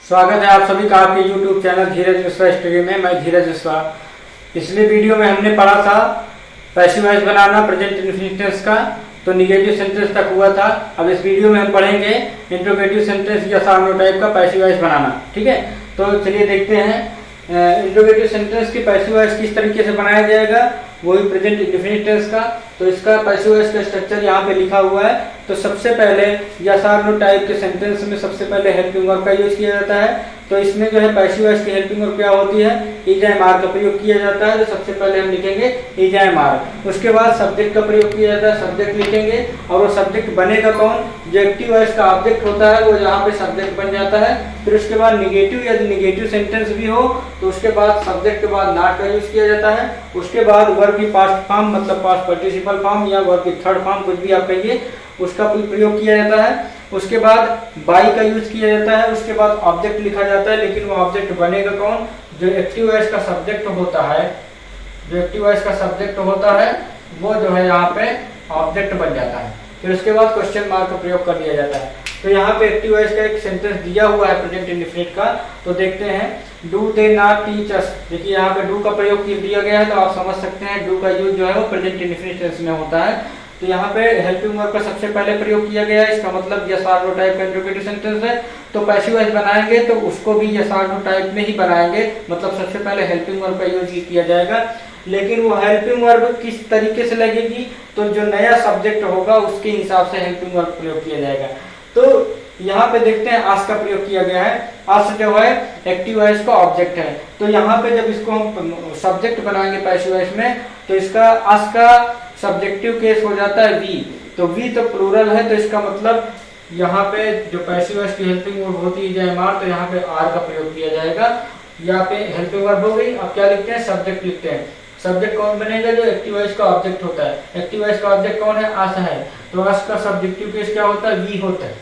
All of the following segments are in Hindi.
स्वागत है आप सभी का आपके YouTube चैनल धीरज मिश्रा स्टडी में। मैं धीरज मिश्रा। पिछले वीडियो में हमने पढ़ा था पैसिव वॉइस बनाना प्रेजेंट इंडेफिनिट टेंस का, तो निगेटिव सेंटेंस तक हुआ था। अब इस वीडियो में हम पढ़ेंगे इंट्रोगेटिव सेंटेंस या सामनो टाइप का पैसिव वॉइस बनाना। ठीक है, तो चलिए देखते हैं इंट्रोगेटिव सेंटेंस की पैसिव वॉइस किस तरीके से बनाया जाएगा, वही प्रेजेंट इंडेफिनिट टेंस का। तो इसका पैसिव वॉइस का स्ट्रक्चर यहाँ पे लिखा हुआ है। तो सबसे पहले यस और नो टाइप के सेंटेंस में सबसे पहले हेल्पिंग वर्ब का यूज किया जाता है। तो इसमें जो है पैसिव वॉइस की हेल्पिंग वर्ब क्या होती है, इज एम आर का प्रयोग किया जाता है। तो सबसे पहले हम लिखेंगे इज एम आर। उसके बाद सब्जेक्ट का प्रयोग किया जाता है, सब्जेक्ट लिखेंगे। और वो सब्जेक्ट बनेगा कौन, जो एक्टिव वॉइस का ऑब्जेक्ट होता है वो यहाँ पे सब्जेक्ट बन जाता है। फिर उसके बाद निगेटिव, यदि निगेटिव सेंटेंस भी हो तो उसके बाद सब्जेक्ट के बाद नॉट का यूज किया जाता है। उसके बाद वर्ब की पास्ट फॉर्म मतलब पास्ट पार्टिसिपल फॉर्म या वर्ब की थर्ड फॉर्म, कुछ भी आप कहिए, उसका प्रयोग किया जाता है। उसके बाद बाई का यूज किया जाता है। उसके बाद ऑब्जेक्ट लिखा जाता है, लेकिन वो ऑब्जेक्ट बनेगा कौन, जो एक्टिव वॉइस का सब्जेक्ट होता है। जो एक्टिव वॉइस का सब्जेक्ट होता है वो जो है यहाँ पे ऑब्जेक्ट बन जाता है। फिर उसके बाद क्वेश्चन मार्क का प्रयोग कर दिया जाता है। तो यहाँ पे एक्टिव वॉइस का एक सेंटेंस दिया हुआ है प्रेजेंट इंडेफिनिट का, तो देखते हैं do they not teach us. देखिए यहाँ पे डू का प्रयोग दिया गया है, तो आप समझ सकते हैं डू का यूज जो है वो प्रेजेंट इंडेफिनिट टेंस में होता है। तो यहाँ पे हेल्पिंग वर्ब का सबसे पहले प्रयोग किया गया है। इसका मतलब यस और नो टाइप का इंट्रोगेटिव सेंटेंस है, तो पैसिव वॉइस बनाएंगे तो उसको भी यस और नो टाइप में ही बनाएंगे। मतलब सबसे पहले हेल्पिंग वर्ब का यूज किया जाएगा। लेकिन वो हेल्पिंग वर्ब किस तरीके से लगेगी, तो जो नया सब्जेक्ट होगा उसके हिसाब से हेल्पिंग वर्ब प्रयोग किया जाएगा। तो यहाँ पे देखते हैं आस का प्रयोग किया गया है। आस जो है एक्टिव वॉइस का ऑब्जेक्ट है। तो यहाँ पे जब इसको हम सब्जेक्ट बनाएंगे पैसिव वॉइस में, तो इसका आस का सब्जेक्टिव केस हो जाता है वी। तो वी तो प्लूरल है, तो इसका मतलब यहाँ पे जो पैसिव वॉइस की हेल्पिंग वर्ब होती है जैम आर, तो यहाँ पे आर का प्रयोग किया जाएगा। यहाँ पे हेल्पिंग वर्ब हो गई। अब क्या लिखते हैं, सब्जेक्ट लिखते हैं। सब्जेक्ट कौन बनेगा, जो एक्टिव वॉइस का ऑब्जेक्ट होता है। एक्टिव वॉइस का ऑब्जेक्ट कौन है, आस है। तो आस का सब्जेक्टिव केस क्या होता है, वी होता है।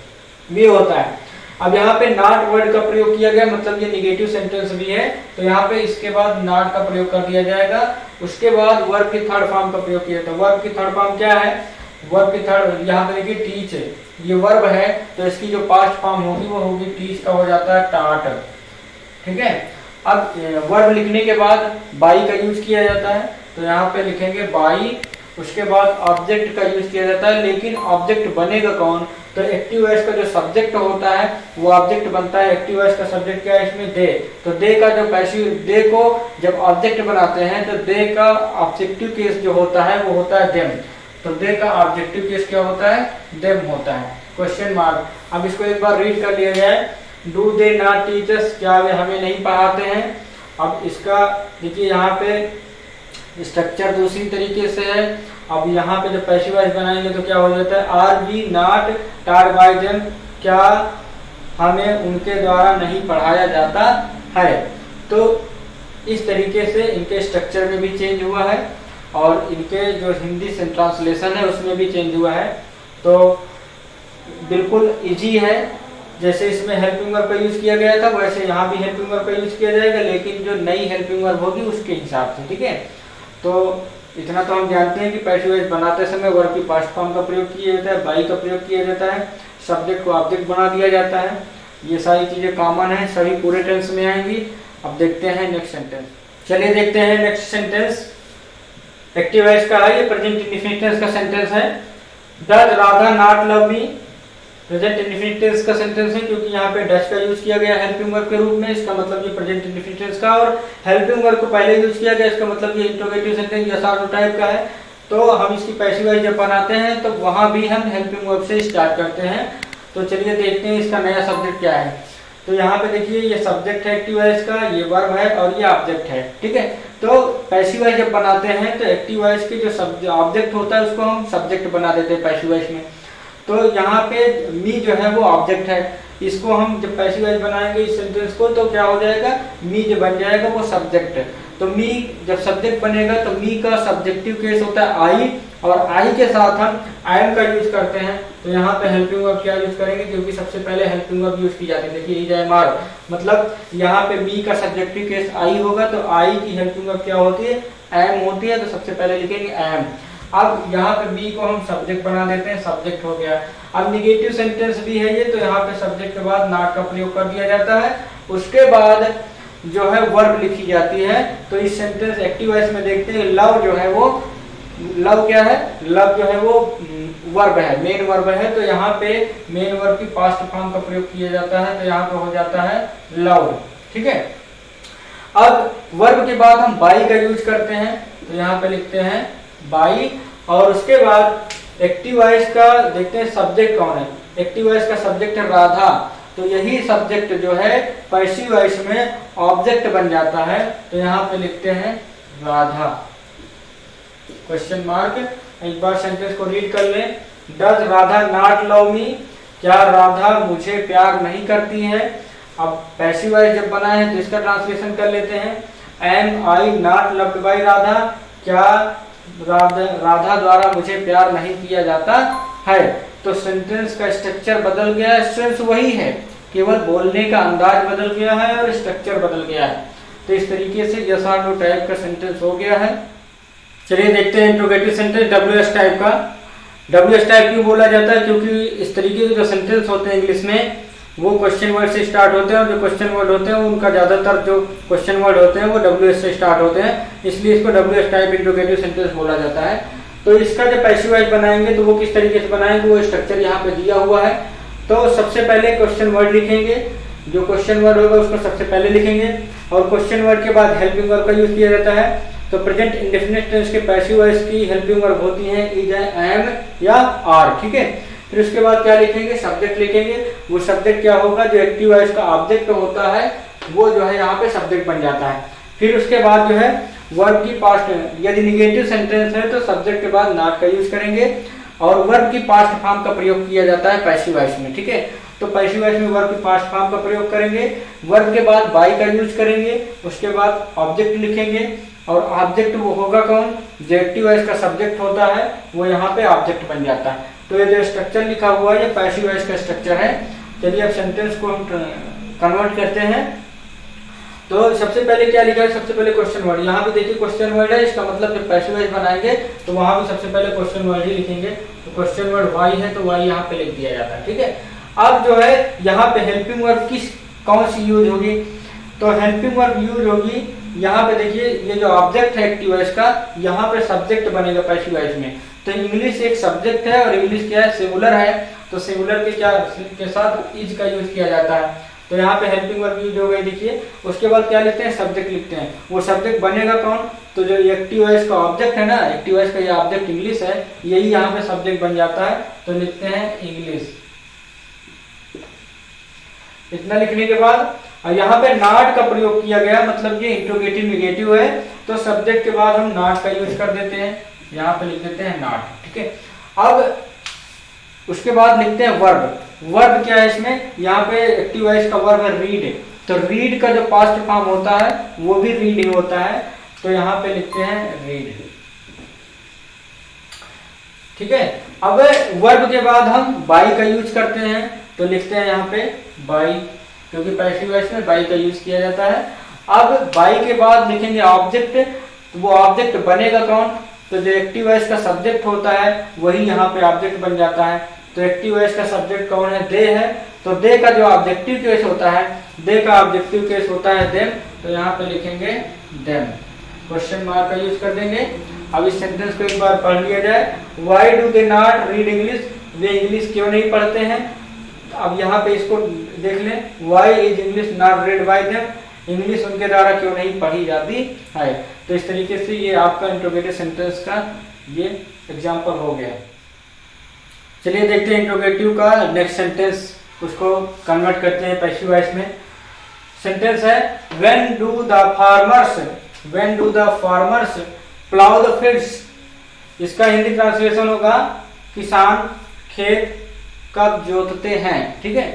वी होता है। अब यहाँ पे नॉट वर्ड का प्रयोग किया गया, मतलब ये निगेटिव सेंटेंस भी है, तो यहाँ पे इसके बाद नॉट का प्रयोग कर दिया जाएगा। उसके बाद वर्ब की थर्ड फॉर्म का प्रयोग किया जाता है। वर्ब की थर्ड फॉर्म क्या है, वर्ब की थर्ड यहाँ पे देखिए टीच है, ये वर्ब है, तो इसकी जो पास्ट फॉर्म होगी वो होगी टीच का हो जाता है टाट। ठीक है, अब वर्ब लिखने के बाद बाई का यूज किया जाता है, तो यहाँ पे लिखेंगे बाई। उसके बाद ऑब्जेक्ट का यूज किया जाता है, लेकिन ऑब्जेक्ट बनेगा कौन, तो एक्टिव वॉइस का जो सब्जेक्ट होता है वो ऑब्जेक्ट बनता है। एक्टिव वॉइस का सब्जेक्ट क्या है इसमें, दे। तो दे का जो पैसिव, दे को जब ऑब्जेक्ट बनाते हैं तो दे का ऑब्जेक्टिव केस जो होता है वो होता है देम। तो दे का ऑब्जेक्टिव केस क्या होता है, देम होता है। Question mark. अब इसको एक बार रीड कर लिया जाए। Do they not teach us, क्या वे हमें नहीं पढ़ाते हैं। अब इसका देखिए यहाँ पे स्ट्रक्चर दूसरी तरीके से है। अब यहाँ पे जब पैसिव वॉइस बनाएंगे तो क्या हो जाता है, are we not taught by them, क्या हमें उनके द्वारा नहीं पढ़ाया जाता है। तो इस तरीके से इनके स्ट्रक्चर में भी चेंज हुआ है और इनके जो हिंदी से ट्रांसलेशन है उसमें भी चेंज हुआ है। तो बिल्कुल इजी है, जैसे इसमें हेल्पिंग वर्ब का यूज किया गया था वैसे यहाँ भी हेल्पिंग वर्ब का यूज किया जाएगा, लेकिन जो नई हेल्पिंग वर्ब होगी उसके हिसाब से। ठीक है, तो इतना तो हम जानते हैं कि पैसिव वॉइस बनाते समय वर्ब की पास्ट फॉर्म का प्रयोग किया जाता है, बाई का प्रयोग किया जाता है, सब्जेक्ट को ऑब्जेक्ट बना दिया जाता है। ये सारी चीजें कॉमन है, सभी पूरे टेंस में आएंगी। अब देखते हैं नेक्स्ट सेंटेंस। चलिए देखते हैं नेक्स्ट सेंटेंस। एक्टिव वॉइस का है, ये प्रेजेंट इंडेफिनिट टेंस का सेंटेंस है। Does Radha not love me, present indefinite tense का सेंटेंस है, क्योंकि यहाँ पे डज का यूज किया गया हेल्पिंग वर्ब के रूप में। इसका मतलब ये प्रेजेंट इंडेफिनिट टेंस का, और हेल्पिंग वर्ब को पहले यूज किया गया, इसका मतलब ये इंट्रोगेटिव सेंटेंस यस और नो टाइप का है। तो हम इसकी पैसिव वॉइस जब बनाते हैं तो वहां भी हम हेल्पिंग वर्ब से स्टार्ट करते हैं। तो चलिए देखते हैं इसका नया सब्जेक्ट क्या है। तो यहाँ पे देखिए ये सब्जेक्ट है एक्टिव वॉइस का, ये वर्ब है और ये ऑब्जेक्ट है। ठीक है, तो पैसिव वॉइस जब बनाते हैं तो एक्टिव वॉइस के जो ऑब्जेक्ट होता है उसको हम सब्जेक्ट बना देते हैं पैसिव वॉइस में। तो यहाँ पे मी जो है वो ऑब्जेक्ट है, इसको हम जब पैसिव वॉइस बनाएंगे इस सेंटेंस को तो क्या हो जाएगा, मी जो बन जाएगा वो सब्जेक्ट है। तो मी जब सब्जेक्ट बनेगा तो मी का सब्जेक्टिव केस होता है आई, और आई के साथ हम आई एम का यूज करते हैं। तो यहाँ पे हेल्पिंग वर्ब क्या यूज करेंगे, क्योंकि सबसे पहले हेल्पिंग वर्ब यूज की जाती है। देखिए इज एम आर, मतलब यहाँ पे मी का सब्जेक्टिव केस आई होगा, तो आई की हेल्पिंग वर्ब क्या होती है, एम होती है। तो सबसे पहले लिखेंगे एम। अब यहाँ पे बी को हम सब्जेक्ट बना देते हैं, सब्जेक्ट हो गया। अब निगेटिव सेंटेंस भी है ये, तो यहाँ पे सब्जेक्ट के बाद नॉट का प्रयोग कर दिया जाता है। उसके बाद जो है वर्ब लिखी जाती है। तो इस सेंटेंस एक्टिव वॉइस में देखते हैं लव जो है वो, लव क्या है, लव जो है वो वर्ब है, मेन वर्ब है। तो यहाँ पे मेन वर्ब की पास्ट फॉर्म का प्रयोग किया जाता है, तो यहाँ पे हो जाता है लव। ठीक है, अब वर्ब के बाद हम बाई का यूज करते हैं, तो यहाँ पे लिखते हैं बाई। और उसके बाद एक्टिव वॉइस का देखते हैं सब्जेक्ट कौन है। एक्टिव वॉइस का सब्जेक्ट है राधा, तो यही सब्जेक्ट जो है पैसिव वॉइस में ऑब्जेक्ट बन जाता है, तो यहाँ पे लिखते हैं राधा, क्वेश्चन मार्क। एक बार सेंटेंस को रीड कर लें। डज राधा नॉट लव मी, क्या राधा मुझे प्यार नहीं करती है। अब पैसिव वॉइस जब बना है तो इसका ट्रांसलेशन कर लेते हैं। Am I not loved by Radha, क्या राधा द्वारा मुझे प्यार नहीं किया जाता है। तो सेंटेंस का स्ट्रक्चर बदल गया है, सेंस वही है, केवल बोलने का अंदाज बदल गया है और स्ट्रक्चर बदल गया है। तो इस तरीके से यस और नो टाइप का सेंटेंस हो गया है। चलिए देखते हैं इंट्रोगेटिव सेंटेंस WS टाइप का। WS टाइप क्यों बोला जाता है, क्योंकि इस तरीके के जो सेंटेंस होते हैं इंग्लिश में वो क्वेश्चन वर्ड से स्टार्ट होते हैं, और जो क्वेश्चन वर्ड होते हैं उनका ज़्यादातर जो क्वेश्चन वर्ड होते हैं वो WS से स्टार्ट होते हैं, इसलिए इसको WS टाइप इंट्रोगेटिव सेंटेंस बोला जाता है। तो इसका जब पैसिव वॉइस बनाएंगे तो वो किस तरीके से बनाएंगे, वो स्ट्रक्चर यहाँ पे दिया हुआ है। तो सबसे पहले क्वेश्चन वर्ड लिखेंगे, जो क्वेश्चन वर्ड होगा उसको सबसे पहले लिखेंगे, और क्वेश्चन वर्ड के बाद हेल्पिंग वर्ब का यूज किया जाता है। तो प्रेजेंट इंडेफिनिट टेंस के पैसिव वॉइस की हेल्पिंग वर्ब होती है इज, एम या आर। ठीक है, फिर उसके बाद क्या लिखेंगे, सब्जेक्ट लिखेंगे। वो सब्जेक्ट क्या होगा, जो एक्टिव वॉइस का ऑब्जेक्ट होता है वो जो है यहाँ पे सब्जेक्ट बन जाता है। फिर उसके बाद जो है वर्ब की पास्ट, यदि निगेटिव सेंटेंस है तो सब्जेक्ट के बाद नॉट का यूज करेंगे, और वर्ब की पास्ट फॉर्म का प्रयोग किया जाता है पैसिव वॉइस में। ठीक है, तो पैसिव वॉइस में वर्ब की पास्ट फॉर्म का प्रयोग करेंगे, वर्ब के बाद बाई का यूज करेंगे, उसके बाद ऑब्जेक्ट लिखेंगे, और ऑब्जेक्ट वो होगा कौन, जो एक्टिव वॉइस का सब्जेक्ट होता है वो यहाँ पे ऑब्जेक्ट बन जाता है। तो ये जो स्ट्रक्चर लिखा हुआ है ये पैसिव वॉइस का स्ट्रक्चर है। चलिए अब सेंटेंस को हम कन्वर्ट करते हैं। तो सबसे पहले क्या लिखा है, सबसे पहले क्वेश्चन वर्ड, यहाँ भी देखिए क्वेश्चन वर्ड है, इसका मतलब जब पैसिव वॉइस बनाएंगे तो वहां भी सबसे पहले क्वेश्चन वर्ड ही लिखेंगे। तो क्वेश्चन वर्ड वाई है तो वाई यहाँ पे लिख दिया जाता है। ठीक है, अब जो है यहाँ पे हेल्पिंग वर्ब किस कौन सी यूज होगी, तो हेल्पिंग वर्ब यूज होगी यहाँ पे देखिए, ये जो ऑब्जेक्ट है एक्टिव वॉइस का, यहाँ पे सब्जेक्ट बनेगा पैसिव वॉइस में। तो इंग्लिश एक सब्जेक्ट है और इंग्लिश क्या है, सिंगुलर है, तो सिंगुलर के क्या के साथ इज का यूज किया जाता है। तो यहाँ पे हेल्पिंग वर्ब यूज हो गई देखिए। उसके बाद क्या लिखते हैं, सब्जेक्ट लिखते हैं। वो सब्जेक्ट बनेगा कौन, तो जो एक्टिव वॉइस का ऑब्जेक्ट है ना, एक्टिव वॉइस का ये ऑब्जेक्ट इंग्लिश है, यही यहाँ पे सब्जेक्ट बन जाता है, तो लिखते हैं इंग्लिश। इतना लिखने के बाद यहाँ पे नॉट का प्रयोग किया गया, मतलब ये इंट्रोगेटिव निगेटिव है, तो सब्जेक्ट के बाद हम नॉट का यूज कर देते हैं, यहाँ पे लिख देते हैं नॉट। ठीक है, अब उसके बाद लिखते हैं वर्ब। वर्ब क्या है इसमें, यहाँ पे एक्टिव वॉइस का वर्ब है रीड, तो रीड का जो पास्ट फॉर्म होता है वो भी रीड ही होता है, तो यहाँ पे लिखते हैं रीड। ठीक है, अब वर्ब के बाद हम बाई का यूज करते हैं, तो लिखते हैं यहाँ पे बाई, क्योंकि पैसिव वॉइस में बाई का यूज किया जाता है। अब बाई के बाद लिखेंगे ऑब्जेक्ट, तो वो ऑब्जेक्ट बनेगा कौन, तो जो एक्टिव वॉइस का सब्जेक्ट होता है वही यहाँ पे ऑब्जेक्ट बन जाता है। तो एक्टिव वॉइस का सब्जेक्ट कौन है, दे है, तो दे का जो ऑब्जेक्टिव केस होता है, दे का ऑब्जेक्टिव केस होता है देम, तो यहाँ पे लिखेंगे देम, क्वेश्चन मार्क का यूज कर देंगे। अब इस सेंटेंस को एक बार पढ़ लिया जाए। Why do they not read English, way English क्यों नहीं पढ़ते हैं। अब यहाँ पे इसको देख लें, why is English not red bye them, English उनके द्वारा क्यों नहीं पढ़ी जाती है। तो इस तरीके से ये आपका इंट्रोगेटिव सेंटेंस का ये एग्जांपल हो गया। चलिए देखते हैं इंट्रोगेटिव का नेक्स्ट सेंटेंस, उसको कन्वर्ट करते हैं पैसिव वॉइस में। सेंटेंस है when do the farmers plough the fields. इसका हिंदी ट्रांसलेशन होगा किसान खेत कब जोतते हैं। ठीक है,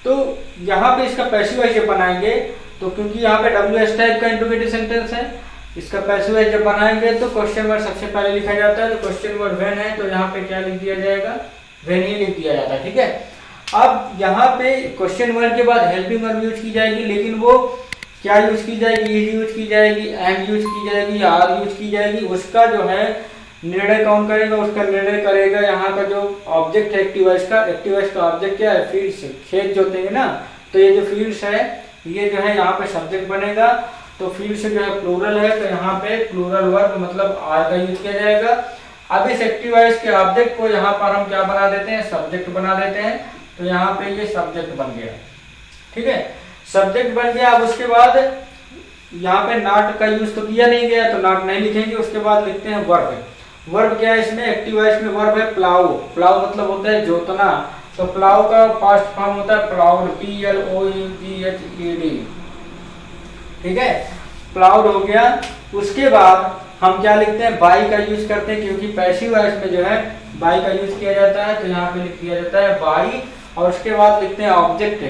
तो यहाँ पे इसका पैसिव वॉइस जब बनाएंगे, तो क्योंकि यहाँ पे WS टाइप का इंट्रोगेटिव सेंटेंस है, इसका पैसिव वॉइस जब बनाएंगे तो क्वेश्चन वर्ड सबसे पहले लिखा जाता है। तो क्वेश्चन वर्ड व्हेन है, तो यहाँ पे क्या लिख दिया जाएगा, व्हेन ही लिख दिया जाता है। ठीक है, अब यहाँ पे क्वेश्चन वर्ड के बाद हेल्पिंग वर्ब यूज की जाएगी, लेकिन वो क्या यूज की जाएगी, इज यूज की जाएगी, एम यूज की जाएगी, आर यूज की जाएगी, उसका जो है निर्णय कौन करेगा, उसका निर्णय करेगा यहाँ का जो ऑब्जेक्ट है एक्टिवाइज का। एक्टिवाइज का ऑब्जेक्ट क्या है, फील्ड्स। खेत जोतेंगे ना, तो ये जो फील्ड्स है ये जो है यहाँ पे सब्जेक्ट बनेगा। तो फील्ड से जो है प्लूरल है, तो यहाँ पे प्लूरल वर्ब मतलब आर का यूज किया जाएगा। अब इस एक्टिवाइज के ऑब्जेक्ट को यहाँ पर हम क्या बना देते हैं, सब्जेक्ट बना देते हैं। तो यहाँ पे ये सब्जेक्ट बन गया, ठीक है, सब्जेक्ट बन गया। अब उसके बाद यहाँ पे नॉट का यूज तो किया नहीं गया, तो नॉट नहीं लिखेंगे। उसके बाद लिखते हैं वर्ब। वर्ब क्या है इसमें, एक्टिवाइज में वर्ब है प्लाउ। प्लाउ मतलब होता है जोतना। तो प्लाउ का पास्ट फॉर्म होता है प्लाउड, PLOUGHED, ठीक है, प्लाउड हो गया। उसके बाद हम क्या लिखते हैं, बाई का यूज करते हैं, क्योंकि पैसिव वॉइस में जो है बाई का यूज किया जाता है। तो यहाँ पे लिख दिया जाता है बाई। और उसके बाद लिखते हैं ऑब्जेक्ट।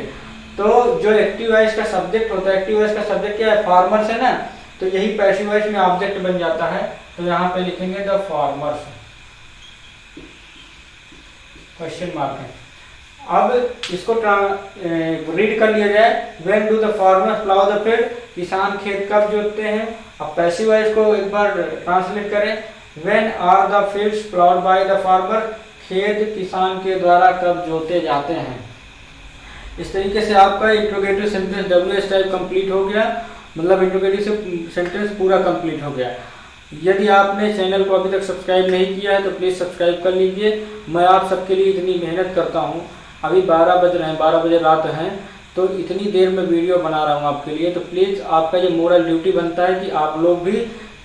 तो जो एक्टिव वॉइस का सब्जेक्ट होता है, एक्टिव वॉइस का सब्जेक्ट क्या है, फार्मर्स है ना, तो यही पैसिव वॉइस में ऑब्जेक्ट बन जाता है। तो यहाँ पे लिखेंगे द फार्मर्स, क्वेश्चन मार्क है। अब इसको रीड कर लिया जाए। When do the farmers plough the field, किसान खेत कब जोतते हैं। अब पैसिव वॉइस को एक बार ट्रांसलेट करें। When are the fields ploughed by the farmer, खेत किसान के द्वारा कब जोते जाते हैं। इस तरीके से आपका interrogative sentence WH type complete हो गया, मतलब इंट्रोगेटिव सेंटेंस पूरा कंप्लीट हो गया। यदि आपने चैनल को अभी तक सब्सक्राइब नहीं किया है तो प्लीज़ सब्सक्राइब कर लीजिए। मैं आप सबके लिए इतनी मेहनत करता हूँ। अभी 12 बज रहे हैं, 12 बजे रात हैं, तो इतनी देर में वीडियो बना रहा हूँ आपके लिए। तो प्लीज़ आपका ये मोरल ड्यूटी बनता है कि आप लोग भी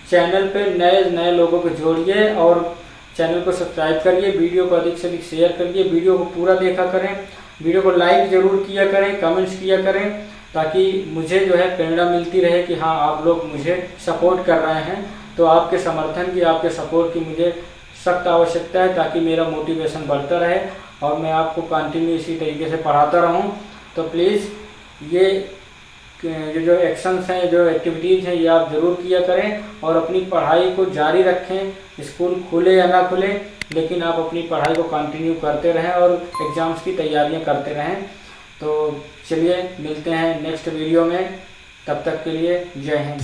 चैनल पे नए लोगों को जोड़िए और चैनल को सब्सक्राइब करिए, वीडियो को अधिक से अधिक शेयर करिए, वीडियो को पूरा देखा करें, वीडियो को लाइक ज़रूर किया करें, कमेंट्स किया करें, ताकि मुझे जो है प्रेरणा मिलती रहे कि हाँ आप लोग मुझे सपोर्ट कर रहे हैं। तो आपके समर्थन की, आपके सपोर्ट की मुझे सख्त आवश्यकता है, ताकि मेरा मोटिवेशन बढ़ता रहे और मैं आपको कंटिन्यू इसी तरीके से पढ़ाता रहूं। तो प्लीज़ ये जो एक्शंस हैं, जो एक्टिविटीज़ हैं, ये आप ज़रूर किया करें और अपनी पढ़ाई को जारी रखें। स्कूल खुले या ना खुले, लेकिन आप अपनी पढ़ाई को कंटिन्यू करते रहें और एग्ज़ाम्स की तैयारियां करते रहें। तो चलिए मिलते हैं नेक्स्ट वीडियो में, तब तक के लिए जय हिंद।